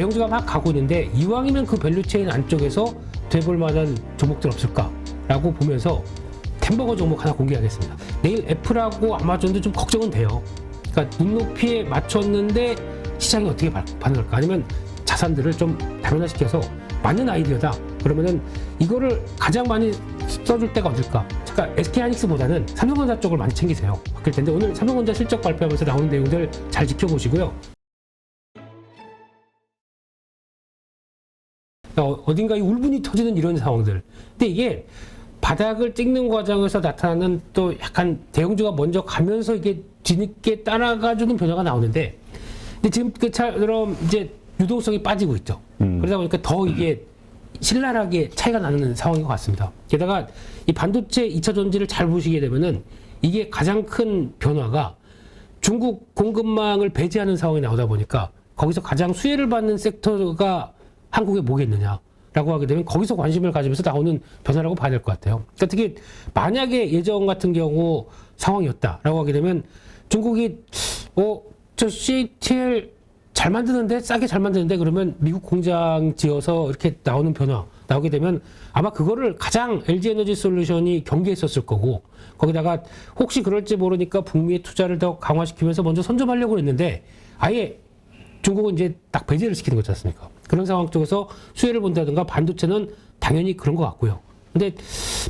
대형주가 막 가고 있는데 이왕이면 그 밸류체인 안쪽에서 돼볼 만한 종목들 없을까라고 보면서 템버거 종목 하나 공개하겠습니다. 내일 애플하고 아마존도 좀 걱정은 돼요. 그러니까 눈높이에 맞췄는데 시장이 어떻게 반응할까? 아니면 자산들을 좀 다변화시켜서 맞는 아이디어다. 그러면은 이거를 가장 많이 써줄 때가 어딜까? 그러니까 SK하이닉스보다는 삼성전자 쪽을 많이 챙기세요. 바뀔 텐데 오늘 삼성전자 실적 발표하면서 나오는 내용들 잘 지켜보시고요. 어딘가 이 울분이 터지는 이런 상황들. 근데 이게 바닥을 찍는 과정에서 나타나는 또 약간 대형주가 먼저 가면서 이게 뒤늦게 따라가주는 변화가 나오는데, 근데 지금 그처럼 이제 유동성이 빠지고 있죠. 그러다 보니까 더 이게 신랄하게 차이가 나는 상황인 것 같습니다. 게다가 이 반도체 2차 전지를 잘 보시게 되면은 이게 가장 큰 변화가 중국 공급망을 배제하는 상황이 나오다 보니까 거기서 가장 수혜를 받는 섹터가 한국에 뭐겠느냐라고 하게 되면 거기서 관심을 가지면서 나오는 변화라고 봐야 될 것 같아요. 그러니까 특히 만약에 예전 같은 경우 상황이었다라고 하게 되면 중국이 저 CATL 잘 만드는데 싸게 잘 만드는데 그러면 미국 공장 지어서 이렇게 나오는 변화 나오게 되면 아마 그거를 가장 LG에너지솔루션이 경계했었을 거고, 거기다가 혹시 그럴지 모르니까 북미의 투자를 더 강화시키면서 먼저 선점하려고 했는데 아예 중국은 이제 딱 배제를 시키는 거지 않습니까? 그런 상황 쪽에서 수혜를 본다든가 반도체는 당연히 그런 것 같고요. 근데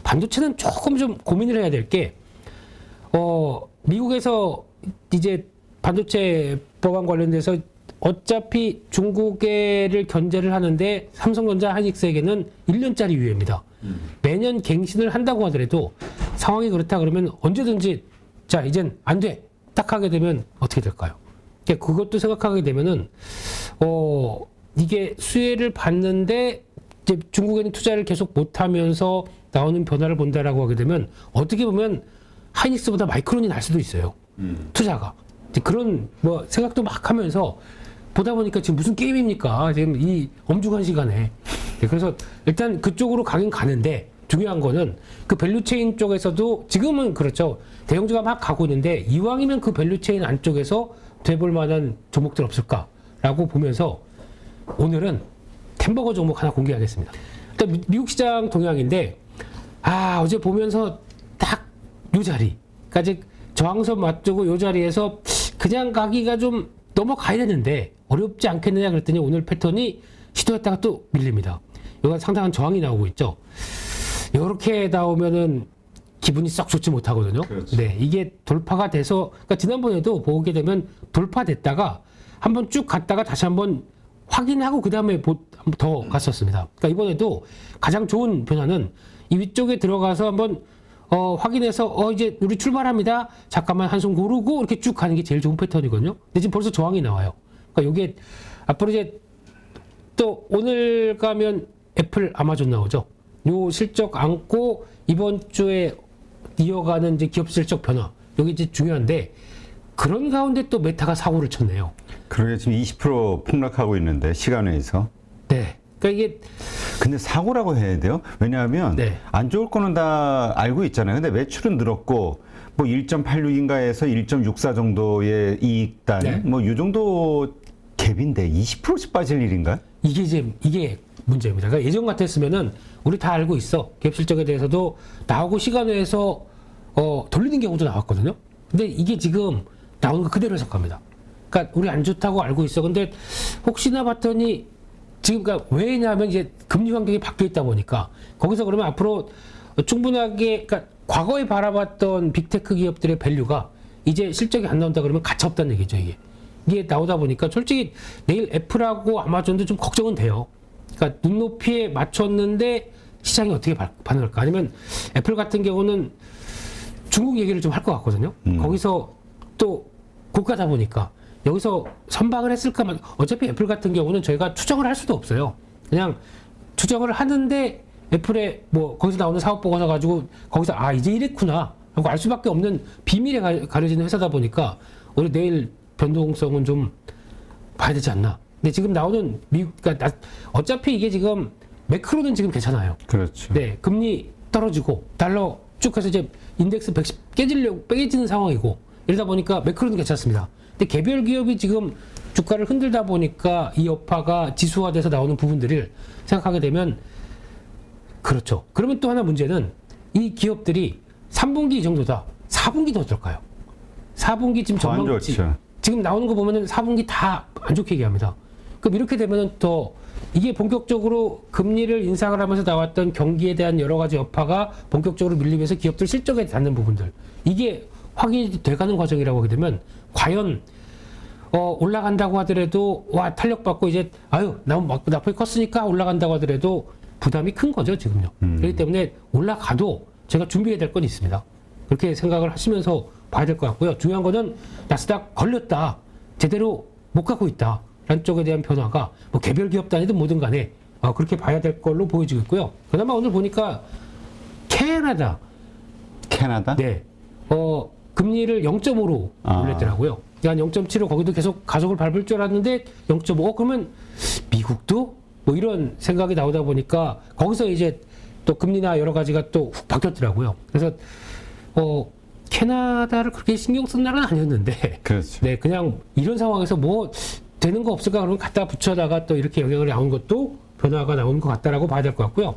반도체는 조금 좀 고민을 해야 될 게, 미국에서 이제 반도체 법안 관련돼서 어차피 중국에를 견제를 하는데 삼성전자 하이닉스에게는 1년짜리 유예입니다. 매년 갱신을 한다고 하더라도 상황이 그렇다 그러면 언제든지 자 이젠 안 돼 딱 하게 되면 어떻게 될까요? 그것도 생각하게 되면은 이게 수혜를 받는데 이제 중국에는 투자를 계속 못하면서 나오는 변화를 본다라고 하게 되면 어떻게 보면 하이닉스보다 마이크론이 날 수도 있어요. 투자가 그런 뭐 생각도 막 하면서 보다 보니까 지금 무슨 게임입니까? 지금 이 엄중한 시간에. 그래서 일단 그쪽으로 가긴 가는데 중요한 거는 그 밸류체인 쪽에서도 지금은 그렇죠. 대형주가 막 가고 있는데 이왕이면 그 밸류체인 안쪽에서 돼볼 만한 종목들 없을까라고 보면서 오늘은 템버거 종목 하나 공개하겠습니다. 일단 미국 시장 동향인데 어제 보면서 딱 요 자리까지 저항선 맞추고 요 자리에서 그냥 가기가 좀 넘어가야 되는데 어렵지 않겠느냐 그랬더니 오늘 패턴이 시도했다가 또 밀립니다. 여기가 상당한 저항이 나오고 있죠. 이렇게 나오면은 기분이 썩 좋지 못하거든요. 그렇죠. 네, 이게 돌파가 돼서, 그러니까 지난번에도 보게 되면 돌파됐다가 한번 쭉 갔다가 다시 한번 확인하고 그 다음에 더 갔었습니다. 그러니까 이번에도 가장 좋은 변화는 이 위쪽에 들어가서 한번 확인해서 이제 우리 출발합니다. 잠깐만 한숨 고르고 이렇게 쭉 가는 게 제일 좋은 패턴이거든요. 근데 지금 벌써 저항이 나와요. 그러니까 이게 앞으로 이제 또 오늘 가면 애플, 아마존 나오죠. 요 실적 안고 이번 주에 이어가는 이제 기업 실적 변화, 여기 이제 중요한데 그런 가운데 또 메타가 사고를 쳤네요. 그러게 지금 20% 폭락하고 있는데 시간외에서. 네. 그러니까 이게 근데 사고라고 해야 돼요? 왜냐하면 네. 안 좋을 거는 다 알고 있잖아요. 근데 매출은 늘었고 뭐 1.86인가에서 1.64 정도의 이익단, 네. 뭐 이 정도 갭인데 20%씩 빠질 일인가? 이게 문제입니다. 그러니까 예전 같았으면은 우리 다 알고 있어. 기업 실적에 대해서도 나오고 시간 외에서 돌리는 경우도 나왔거든요. 근데 이게 지금 나오는 거 그대로 해석합니다. 그러니까 우리 안 좋다고 알고 있어. 근데 혹시나 봤더니 지금 그러니까 왜냐하면 이제 금리 환경이 바뀌어 있다 보니까 거기서 그러면 앞으로 충분하게 그러니까 과거에 바라봤던 빅테크 기업들의 밸류가 이제 실적이 안 나온다 그러면 가차 없다는 얘기죠. 이게 나오다 보니까 솔직히 내일 애플하고 아마존도 좀 걱정은 돼요. 그러니까 눈높이에 맞췄는데 시장이 어떻게 반응할까? 아니면 애플 같은 경우는 중국 얘기를 좀 할 것 같거든요. 거기서 또 고가다 보니까 여기서 선방을 했을까? 어차피 애플 같은 경우는 저희가 추정을 할 수도 없어요. 그냥 추정을 하는데 애플에 뭐 거기서 나오는 사업 보고서 가지고 거기서 이제 이랬구나 하고 알 수밖에 없는 비밀에 가려지는 회사다 보니까 우리 내일 변동성은 좀 봐야 되지 않나. 근데 지금 나오는 그러니까 어차피 이게 지금 매크로는 지금 괜찮아요. 그렇죠. 네, 금리 떨어지고 달러 쭉 해서 이제 인덱스 110 깨지는 상황이고 이러다 보니까 매크로는 괜찮습니다. 근데 개별 기업이 지금 주가를 흔들다 보니까 이 여파가 지수화돼서 나오는 부분들을 생각하게 되면 그렇죠. 그러면 또 하나 문제는 이 기업들이 3분기 이 정도다. 4분기 더 어떨까요? 4분기 지금 더 안 전망 좋죠. 지금 나오는 거 보면은 4분기 다 안 좋게 얘기합니다. 그럼 이렇게 되면은 또 이게 본격적으로 금리를 인상을 하면서 나왔던 경기에 대한 여러 가지 여파가 본격적으로 밀리면서 기업들 실적에 닿는 부분들 이게 확인이 돼가는 과정이라고 하게 되면 과연 올라간다고 하더라도 와 탄력받고 이제 아유 나폭이 컸으니까 올라간다고 하더라도 부담이 큰 거죠 지금요. 그렇기 때문에 올라가도 제가 준비해야 될 건 있습니다. 그렇게 생각을 하시면서 봐야 될 것 같고요. 중요한 거는 나스닥 걸렸다. 제대로 못 가고 있다. 라는 쪽에 대한 변화가 뭐 개별 기업 단위든 뭐든 간에 그렇게 봐야 될 걸로 보여지고 있고요. 그나마 오늘 보니까 캐나다 네. 금리를 0.5로 올렸더라고요. 한 0.75 거기도 계속 가속을 밟을 줄 알았는데 0.5 그러면 미국도 뭐 이런 생각이 나오다 보니까 거기서 이제 또 금리나 여러 가지가 또 훅 바뀌었더라고요. 그래서 캐나다를 그렇게 신경 쓴 날은 아니었는데 그렇죠. 네, 그냥 이런 상황에서 뭐 되는 거 없을까 그러면 갖다 붙여다가 또 이렇게 영향을 나온 것도 변화가 나온 것 같다라고 봐야 될 것 같고요.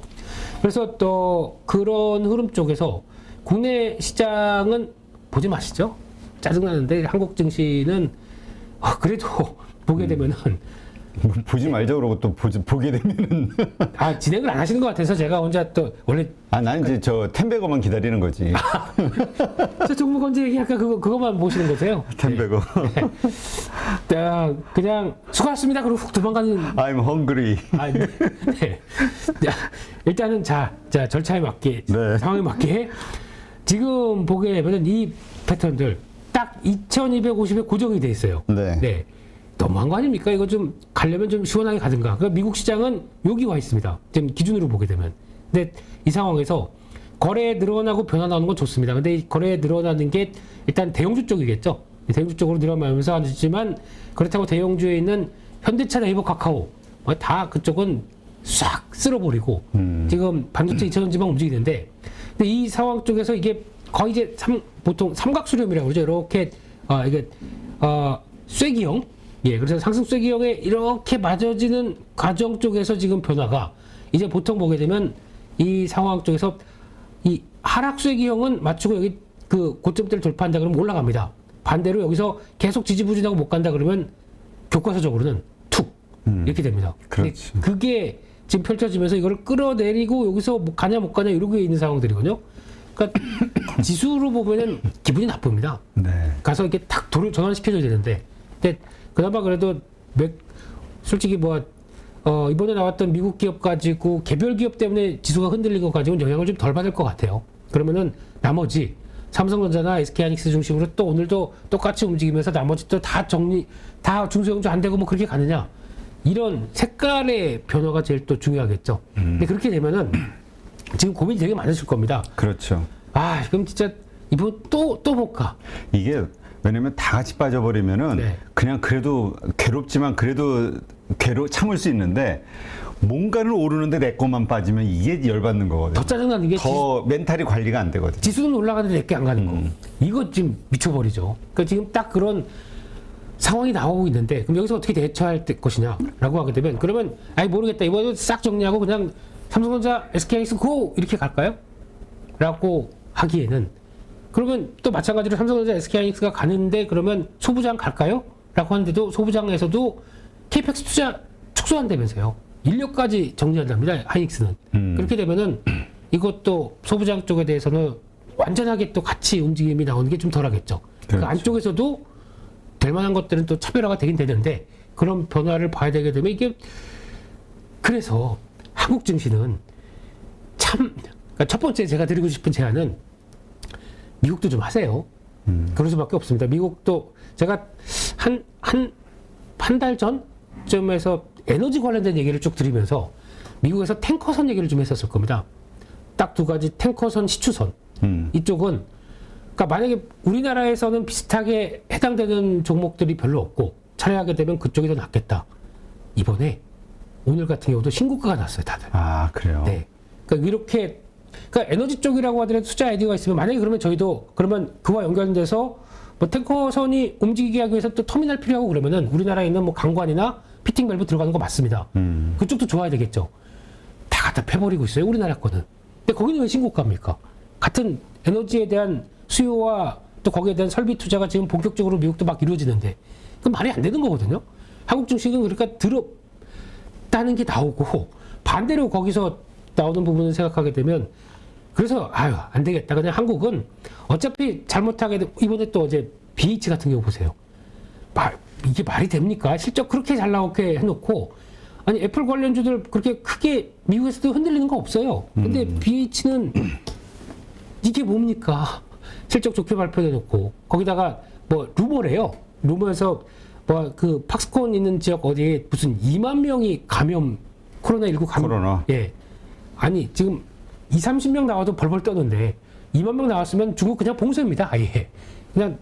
그래서 또 그런 흐름 쪽에서 국내 시장은 보지 마시죠. 짜증나는데 한국 증시는 그래도 보게 되면은 보지 말자 그러고 또 보게 되면은 진행을 안 하시는 것 같아서 제가 혼자 또 원래 나는 이제 저 텐베거만 기다리는 거지. 저 정부 건재 얘기 아까 그거만 보시는 거세요? 텐베거. 네. 그냥 수고하셨습니다. 그리고 훅 도망가는. I'm hungry. 네. 일단은 자 절차에 맞게 네. 상황에 맞게 지금 보게 되면 이 패턴들 딱 2,250에 고정이 돼 있어요. 네. 너무한 거 아닙니까? 이거 좀 가려면 좀 시원하게 가든가. 그러니까 미국 시장은 여기 와 있습니다. 지금 기준으로 보게 되면. 근데 이 상황에서 거래 늘어나고 변화 나오는 건 좋습니다. 근데 이 거래 늘어나는 게 일단 대형주 쪽이겠죠. 대형주 쪽으로 늘어나면서 하지만 그렇다고 대형주에 있는 현대차, 네이버, 카카오 다 그쪽은 싹 쓸어버리고 지금 반도체 2차전 지방 움직이는데 근데 이 상황 쪽에서 이게 거의 이제 보통 삼각수렴이라고 그러죠. 이렇게 이게 쐐기형 그래서 상승 쐐기형에 이렇게 맞아지는 과정 쪽에서 지금 변화가 이제 보통 보게 되면 이 상황 쪽에서 이 하락 쐐기형은 맞추고 여기 그 고점대를 돌파한다 그러면 올라갑니다. 반대로 여기서 계속 지지부진하고 못 간다 그러면 교과서적으로는 툭 이렇게 됩니다. 그렇지. 그게 지금 펼쳐지면서 이거를 끌어내리고 여기서 뭐 가냐 못 가냐 이러고 있는 상황들이거든요. 그러니까 지수로 보면은 기분이 나쁩니다. 네. 가서 이렇게 탁 도를 전환시켜줘야 되는데 근데 그나마 그래도 솔직히 이번에 나왔던 미국 기업 가지고 개별 기업 때문에 지수가 흔들린 것 가지고는 영향을 좀 덜 받을 것 같아요. 그러면은 나머지 삼성전자나 SK하이닉스 중심으로 또 오늘도 똑같이 움직이면서 나머지 또 다 중소형주 안 되고 뭐 그렇게 가느냐 이런 색깔의 변화가 제일 또 중요하겠죠. 근데 그렇게 되면은 지금 고민이 되게 많으실 겁니다. 그렇죠. 그럼 진짜 이번 또 못 가. 이게 왜냐면 다 같이 빠져버리면은 네. 그냥 그래도 괴롭지만 그래도 참을 수 있는데 뭔가를 오르는데 내 것만 빠지면 이게 열받는 거거든요. 더 짜증나는 게 더 멘탈이 관리가 안 되거든요. 지수는 올라가는데 내게 안 가는 거. 이거 지금 미쳐버리죠. 그러니까 지금 딱 그런 상황이 나오고 있는데 그럼 여기서 어떻게 대처할 것이냐라고 하게 되면 그러면 모르겠다. 이번에 싹 정리하고 그냥 삼성전자, SK하이닉스 고! 이렇게 갈까요? 라고 하기에는 그러면 또 마찬가지로 삼성전자, SK하이닉스가 가는데 그러면 소부장 갈까요? 라고 하는데도 소부장에서도 KPX 투자 축소한다면서요. 인력까지 정리한답니다. 하이닉스는. 그렇게 되면은 이것도 소부장 쪽에 대해서는 완전하게 또 같이 움직임이 나오는 게 좀 덜하겠죠. 그 그렇죠. 안쪽에서도 될 만한 것들은 또 차별화가 되긴 되는데 그런 변화를 봐야 되게 되면 이게 그래서 한국 증시는 그러니까 첫 번째 제가 드리고 싶은 제안은 미국도 좀 하세요. 그럴 수밖에 없습니다. 미국도 제가 한 달 전쯤에서 에너지 관련된 얘기를 쭉 드리면서 미국에서 탱커선 얘기를 좀 했었을 겁니다. 딱 두 가지 탱커선, 시추선. 이쪽은 그러니까 만약에 우리나라에서는 비슷하게 해당되는 종목들이 별로 없고 차례하게 되면 그쪽이 더 낫겠다. 이번에 오늘 같은 경우도 신고가가 났어요, 다들. 그래요? 네. 그러니까 이렇게 그러니까 에너지 쪽이라고 하더라도 투자 아이디어가 있으면 만약에 그러면 저희도 그러면 그와 연관돼서 뭐 탱커선이 움직이게 하기 위해서 또 터미널 필요하고 그러면은 우리나라에 있는 뭐 강관이나 피팅 밸브 들어가는 거 맞습니다. 그쪽도 좋아야 되겠죠. 다 갖다 패버리고 있어요, 우리나라 거는. 근데 거기는 왜 신고가입니까? 같은 에너지에 대한 수요와 또 거기에 대한 설비 투자가 지금 본격적으로 미국도 막 이루어지는데 그 말이 안 되는 거거든요. 한국 증시는 그러니까 더럽다는 게 나오고 반대로 거기서 나오는 부분을 생각하게 되면 그래서 아유 안 되겠다. 그냥 한국은 어차피 잘못하게 이번에 또 어제 BH 같은 경우 보세요. 이게 말이 됩니까? 실적 그렇게 잘 나오게 해놓고 아니 애플 관련주들 그렇게 크게 미국에서도 흔들리는 거 없어요. 근데 BH는 이게 뭡니까? 실적 좋게 발표해놓고 거기다가 뭐 루머래요. 루머에서 뭐 그 팍스콘 있는 지역 어디에 무슨 2만 명이 감염 코로나19 감염. 코로나. 예. 아니 지금 30명 나와도 벌벌 떠는데 2만 명 나왔으면 중국 그냥 봉쇄입니다. 아예. 그냥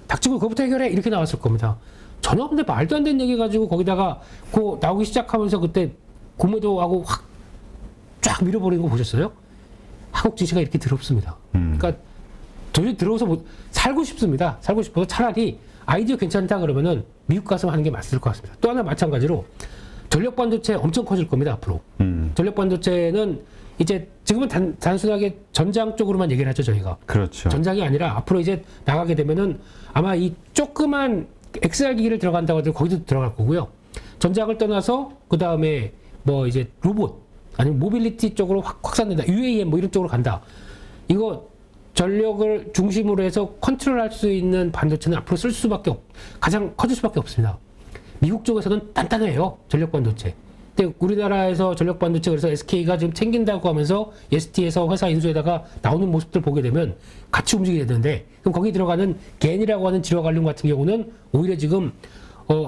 닥치고 그거부터 해결해 이렇게 나왔을 겁니다. 전혀 근데 말도 안 되는 얘기 가지고 거기다가 그 나오기 시작하면서 그때 고무도하고 확 쫙 밀어버리는 거 보셨어요? 한국 증시가 이렇게 더럽습니다. 그러니까 도저히 들어오서 살고 싶습니다. 살고 싶어서 차라리 아이디어 괜찮다 그러면은 미국 가서 하는 게 맞을 것 같습니다. 또 하나 마찬가지로 전력 반도체 엄청 커질 겁니다 앞으로. 전력 반도체는 이제 지금은 단순하게 전장 쪽으로만 얘기를 하죠 저희가. 그렇죠. 전장이 아니라 앞으로 이제 나가게 되면은 아마 이 조그만 XR 기기를 들어간다고 해도 거기도 들어갈 거고요. 전장을 떠나서 그 다음에 뭐 이제 로봇 아니면 모빌리티 쪽으로 확산된다. UAM 뭐 이런 쪽으로 간다. 이거 전력을 중심으로 해서 컨트롤할 수 있는 반도체는 앞으로 쓸 수밖에 가장 커질 수밖에 없습니다. 미국 쪽에서는 단단해요 전력 반도체. 근데 우리나라에서 전력 반도체 그래서 SK가 지금 챙긴다고 하면서 ST에서 회사 인수에다가 나오는 모습들 보게 되면 같이 움직이게 되는데 그럼 거기 들어가는 겐이라고 하는 지화 관련 같은 경우는 오히려 지금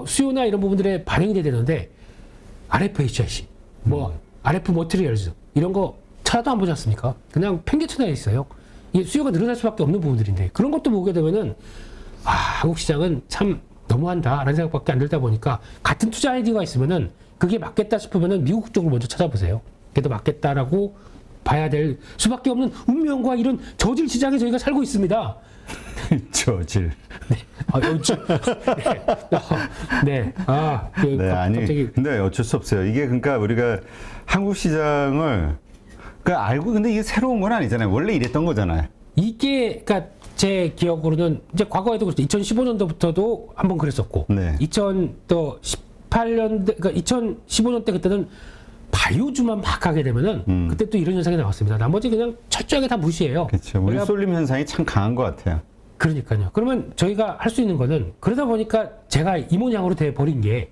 수요나 이런 부분들에 반영이 돼야 되는데 RFHIC 뭐 RF 머티리얼즈 이런 거 찾아도 안 보지 않습니까? 그냥 팽개쳐져 있어요. 이게 수요가 늘어날 수밖에 없는 부분들인데 그런 것도 보게 되면은 한국 시장은 참 너무한다라는 생각밖에 안 들다 보니까 같은 투자 아이디어가 있으면은 그게 맞겠다 싶으면은 미국 쪽을 먼저 찾아보세요. 그게 더 맞겠다라고 봐야 될 수밖에 없는 운명과 이런 저질 시장에 저희가 살고 있습니다. 저질. 네. 네, 아니. 갑자기. 근데 어쩔 수 없어요. 이게 그러니까 우리가 한국 시장을 그러니까 알고 근데 이게 새로운 건 아니잖아요. 원래 이랬던 거잖아요. 이게 그러니까 제 기억으로는 이제 과거에도 그렇죠. 2015년도부터도 한번 그랬었고, 네. 2018년대 그러니까 2015년 때 그때는 바이오주만 막 가게 되면은 그때 또 이런 현상이 나왔습니다. 나머지 그냥 철저하게 다 무시해요. 그렇죠. 우리 쏠림 현상이 참 강한 것 같아요. 그러니까요. 그러면 저희가 할 수 있는 거는 그러다 보니까 제가 이 모양으로 돼 버린 게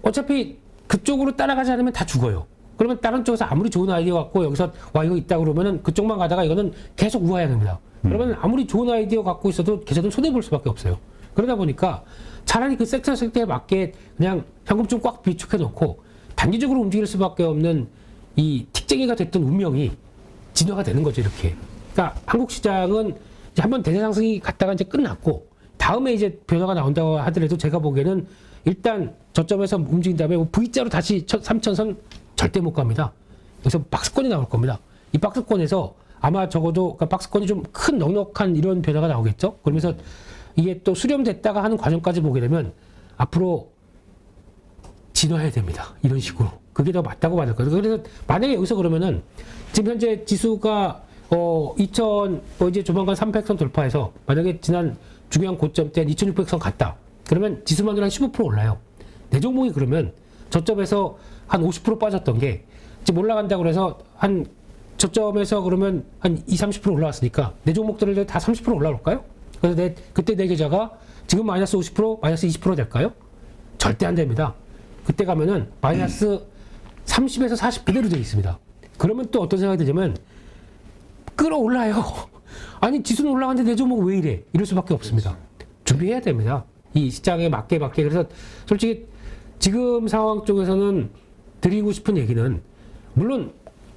어차피 그쪽으로 따라가지 않으면 다 죽어요. 그러면 다른 쪽에서 아무리 좋은 아이디어 갖고 여기서 와 이거 있다 그러면은 그쪽만 가다가 이거는 계속 우하향입니다. 그러면 아무리 좋은 아이디어 갖고 있어도 계속은 손해 볼 수밖에 없어요. 그러다 보니까 차라리 그 섹터에 맞게 그냥 현금 좀 꽉 비축해 놓고 단기적으로 움직일 수밖에 없는 이 틱쟁이가 됐던 운명이 진화가 되는 거죠 이렇게. 그러니까 한국 시장은 이제 한번 대세 상승이 갔다가 이제 끝났고 다음에 이제 변화가 나온다고 하더라도 제가 보기에는 일단 저점에서 움직인 다음에 뭐 V자로 다시 3천선 절대 못 갑니다. 그래서 박스권이 나올 겁니다. 이 박스권에서 아마 적어도 그러니까 박스권이 좀 큰 넉넉한 이런 변화가 나오겠죠. 그러면서 이게 또 수렴됐다가 하는 과정까지 보게 되면 앞으로 진화해야 됩니다. 이런 식으로. 그게 더 맞다고 받을 거예요. 그래서 만약에 여기서 그러면은 지금 현재 지수가 이제 조만간 300선 돌파해서 만약에 지난 중요한 고점 때 2600선 갔다. 그러면 지수만으로 한 15% 올라요. 내 종목이 그러면 저점에서 한 50% 빠졌던 게 지금 올라간다고 그래서 한 저점에서 그러면 한 20-30% 올라왔으니까 내 종목들을 다 30% 올라올까요? 그래서 그때 내 계좌가 지금 마이너스 50%, 마이너스 20% 될까요? 절대 안 됩니다. 그때 가면은 마이너스 30에서 40 그대로 되어 있습니다. 그러면 또 어떤 생각이 들냐면 끌어올라요. 아니 지수는 올라가는데 내 종목 왜 이래? 이럴 수밖에 없습니다. 준비해야 됩니다. 이 시장에 맞게. 그래서 솔직히 지금 상황 쪽에서는 드리고 싶은 얘기는 물론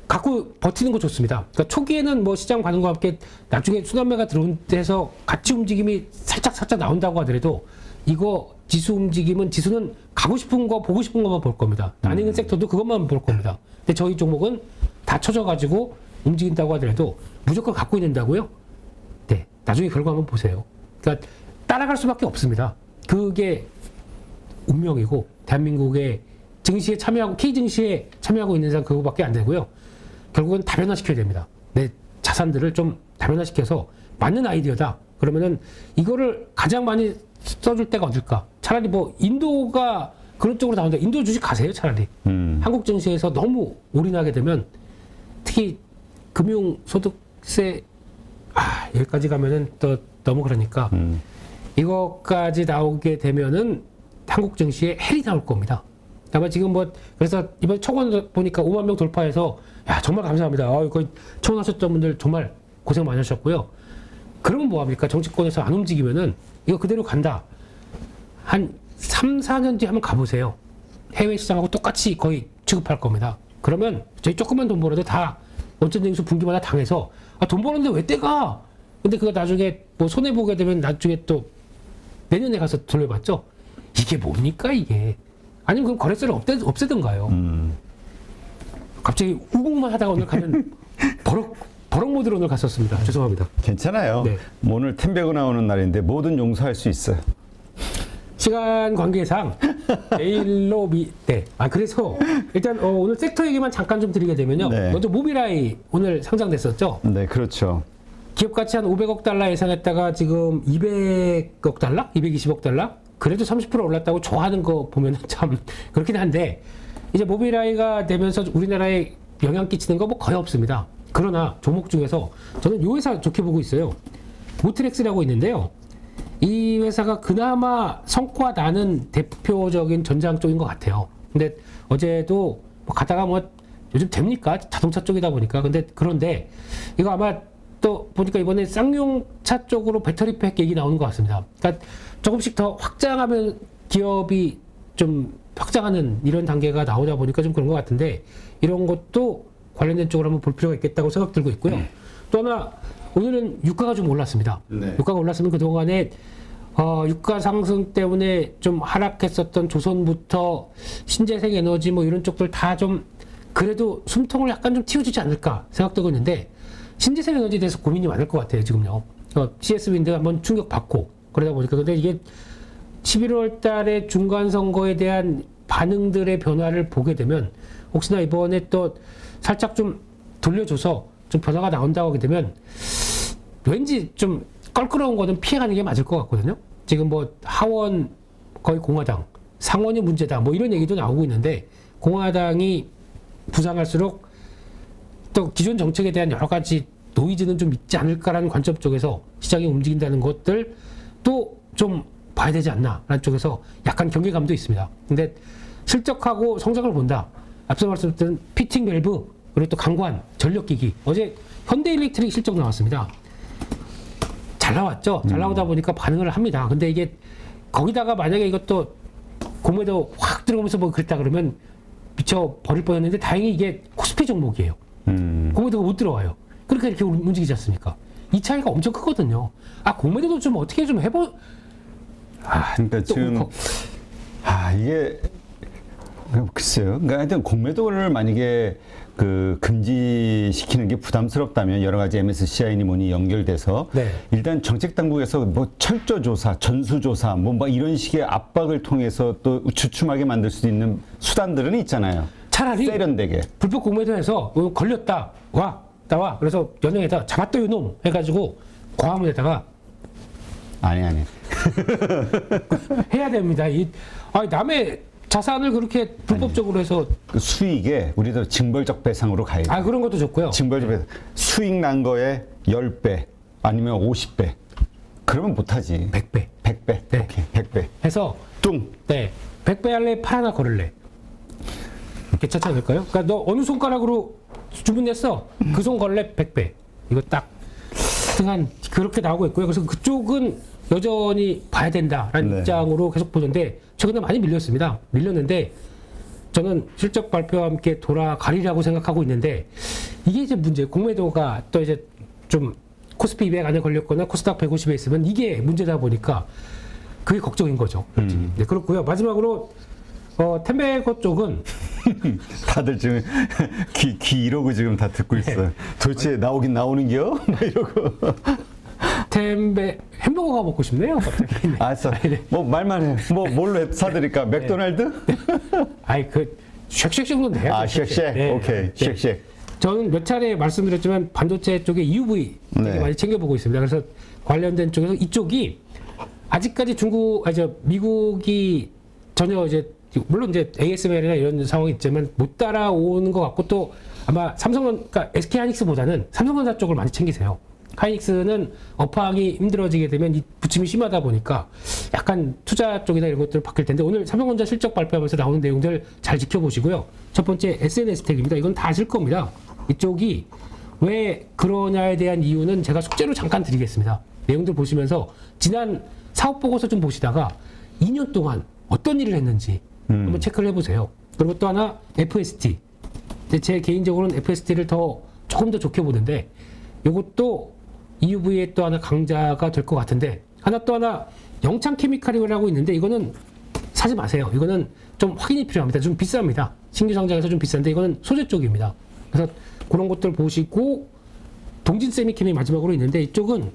갖고 버티는 거 좋습니다. 그러니까 초기에는 뭐 시장 반응과 함께 나중에 순환매가 들어온 데서 같이 움직임이 살짝 나온다고 하더라도 이거 지수 움직임은 지수는 가고 싶은 거 보고 싶은 것만 볼 겁니다. 아니면 섹터도 그것만 볼 겁니다. 근데 저희 종목은 다 쳐져가지고 움직인다고 하더라도 무조건 갖고 있는다고요? 네, 나중에 결과 한번 보세요. 그러니까 따라갈 수밖에 없습니다. 그게 운명이고 대한민국의 증시에 참여하고 K 증시에 참여하고 있는 사람 그거밖에 안 되고요. 결국은 다변화시켜야 됩니다. 내 자산들을 좀 다변화시켜서 맞는 아이디어다. 그러면은 이거를 가장 많이 써줄 때가 어딜까? 차라리 뭐 인도가 그런 쪽으로 나오는데 인도 주식 가세요 차라리. 한국 증시에서 너무 올인하게 되면 특히 금융소득세 여기까지 가면은 또 너무 그러니까 이것까지 나오게 되면은 한국 증시에 헬이 나올 겁니다. 아마 지금 뭐 그래서 이번 청원 보니까 5만 명 돌파해서 야 정말 감사합니다. 이거 청원하셨던 분들 정말 고생 많으셨고요. 그러면 뭐합니까? 정치권에서 안 움직이면은 이거 그대로 간다. 한 3, 4년 뒤에 한번 가보세요. 해외 시장하고 똑같이 거의 취급할 겁니다. 그러면 저희 조금만 돈 벌어도 다 원천징수 분기마다 당해서 돈 버는데 왜 떼가? 근데 그거 나중에 뭐 손해보게 되면 나중에 또 내년에 가서 돌려봤죠? 이게 뭡니까 이게? 아니면 그럼 거래세를 없애든가요. 갑자기 우국만 하다가 오늘 가면 버럭 모드로 오늘 갔었습니다. 죄송합니다. 괜찮아요. 네. 뭐 오늘 템베고 나오는 날인데 뭐든 용서할 수 있어요. 시간 관계상 내일로 네. 그래서 일단 오늘 섹터 얘기만 잠깐 좀 드리게 되면요. 네. 먼저 모빌아이 오늘 상장됐었죠. 네, 그렇죠. 기업 가치 한 500억 달러 예상했다가 지금 200억 달러? 220억 달러? 그래도 30% 올랐다고 좋아하는 거 보면 참 그렇긴 한데 이제 모빌아이가 되면서 우리나라에 영향 끼치는 거 뭐 거의 없습니다. 그러나 종목 중에서 저는 이 회사 좋게 보고 있어요. 모트렉스라고 있는데요. 이 회사가 그나마 성과 나는 대표적인 전장 쪽인 것 같아요. 근데 어제도 뭐 가다가 뭐 요즘 됩니까? 자동차 쪽이다 보니까. 그런데 이거 아마 또 보니까 이번에 쌍용차 쪽으로 배터리팩 얘기 나오는 것 같습니다. 그러니까 조금씩 더 확장하면 기업이 좀 확장하는 이런 단계가 나오다 보니까 좀 그런 것 같은데 이런 것도 관련된 쪽으로 한번 볼 필요가 있겠다고 생각 들고 있고요. 또 하나 오늘은 유가가 좀 올랐습니다. 네. 유가가 올랐으면 그동안에 유가 상승 때문에 좀 하락했었던 조선부터 신재생 에너지 뭐 이런 쪽들 다 좀 그래도 숨통을 약간 좀 틔워주지 않을까 생각되고 있는데 신재생 에너지에 대해서 고민이 많을 것 같아요 지금요. CS 윈드 한번 충격 받고 그러다 보니까 근데 이게 11월 달에 중간 선거에 대한 반응들의 변화를 보게 되면 혹시나 이번에 또 살짝 좀 돌려줘서 좀 변화가 나온다고 하게 되면 왠지 좀 껄끄러운 거는 피해가는 게 맞을 것 같거든요. 지금 뭐 하원 거의 공화당, 상원이 문제다 뭐 이런 얘기도 나오고 있는데 공화당이 부상할수록 또 기존 정책에 대한 여러 가지 노이즈는 좀 있지 않을까라는 관점 쪽에서 시장이 움직인다는 것들 또 좀 봐야 되지 않나라는 쪽에서 약간 경계감도 있습니다. 근데 실적하고 성적을 본다. 앞서 말씀드린 피팅 밸브 그리고 또 강관, 전력기기 어제 현대일렉트릭 실적 나왔습니다. 잘 나왔죠. 잘 나오다 보니까 반응을 합니다. 근데 이게 거기다가 만약에 이것도 공매도 확 들어오면서 뭐 그랬다 그러면 미쳐 버릴 뻔했는데 다행히 이게 코스피 종목이에요. 공매도가 못 들어와요. 그러니까 이렇게 움직이지 않습니까? 이 차이가 엄청 크거든요. 공매도도 좀 어떻게 좀 그러니까 지금 이게 글쎄요. 그러니까 하여튼 공매도를 만약에 금지시키는 게 부담스럽다면 여러 가지 MSCI니 뭐니 연결돼서 네. 일단 정책 당국에서 뭐 철저 조사, 전수 조사 뭐 이런 식의 압박을 통해서 또 주춤하게 만들 수 있는 수단들은 있잖아요. 차라리 세련되게 불법 공매도해서 걸렸다 나와 그래서 연행에다 잡았다 요놈 해가지고 광화문에다가 아니 해야 됩니다. 남의 자산을 그렇게 불법적으로 해서 그 수익에 우리도 징벌적 배상으로 가야 돼. 그런 것도 좋고요. 징벌적 배상. 수익 난 거에 10배 아니면 50배. 그러면 못하지. 100배. 100배. 네. 오케이. 100배. 해서 뚱. 네. 100배 할래? 팔 하나 걸을래? 괜찮지 않을까요? 그러니까 너 어느 손가락으로 주문했어? 그 손 걸래? 100배. 이거 딱 등한 그렇게 나오고 있고요. 그래서 그쪽은 여전히 봐야 된다라는 네. 입장으로 계속 보는데 최근에 많이 밀렸는데 저는 실적 발표와 함께 돌아가리라고 생각하고 있는데 이게 이제 문제 공매도가 또 이제 좀 코스피 200 안에 걸렸거나 코스닥 150에 있으면 이게 문제다 보니까 그게 걱정인 거죠. 네, 그렇고요. 마지막으로 템베고 쪽은 다들 지금 귀 이러고 지금 다 듣고 있어요. 도대체 나오긴 나오는겨? 막 이러고. 템베 햄버거가 먹고 싶네요. 갑자기. 알았어. 뭐 말만 해. 뭐 뭘로 사드릴까? 맥도날드? 아이 그 쉑쉑 정도는 돼요. 아, 쉑쉑. 네. 오케이. 쉑쉑. 저는 몇 차례 말씀드렸지만 반도체 쪽에 EUV 되게 네. 많이 챙겨보고 있습니다. 그래서 관련된 쪽에서 이쪽이 아직까지 미국이 전혀 이제 물론 이제 ASML이나 이런 상황이 있지만 못 따라오는 것 같고 또 아마 그러니까 SK 하이닉스보다는 삼성전자 쪽을 많이 챙기세요. 하이닉스는 업황이 힘들어지게 되면 이 부침이 심하다 보니까 약간 투자 쪽이나 이런 것들 바뀔 텐데 오늘 삼성전자 실적 발표하면서 나오는 내용들 잘 지켜보시고요. 첫 번째 SNS텍입니다. 이건 다 아실 겁니다. 이쪽이 왜 그러냐에 대한 이유는 제가 숙제로 잠깐 드리겠습니다. 내용들 보시면서 지난 사업 보고서 좀 보시다가 2년 동안 어떤 일을 했는지 한번 체크를 해보세요. 그리고 또 하나 FST. 근데 제 개인적으로는 FST를 조금 더 좋게 보는데 이것도 EUV의 또 하나 강자가 될 것 같은데 또 하나 영창 케미칼이라고 있는데 이거는 사지 마세요. 이거는 좀 확인이 필요합니다. 좀 비쌉니다. 신규 상장에서 좀 비싼데 이거는 소재 쪽입니다. 그래서 그런 것들 보시고 동진 세미캠이 마지막으로 있는데 이쪽은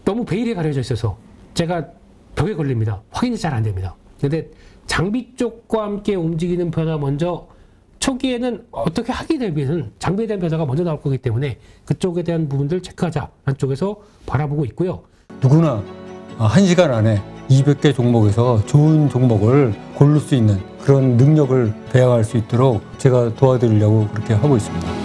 너무 베일에 가려져 있어서 제가 벽에 걸립니다. 확인이 잘 안 됩니다. 근데 장비 쪽과 함께 움직이는 변화 먼저 초기에는 어떻게 하게 되면 장비에 대한 변화가 먼저 나올 거기 때문에 그쪽에 대한 부분들 체크하자라는 쪽에서 바라보고 있고요. 누구나 1시간 안에 200개 종목에서 좋은 종목을 고를 수 있는 그런 능력을 배양할 수 있도록 제가 도와드리려고 그렇게 하고 있습니다.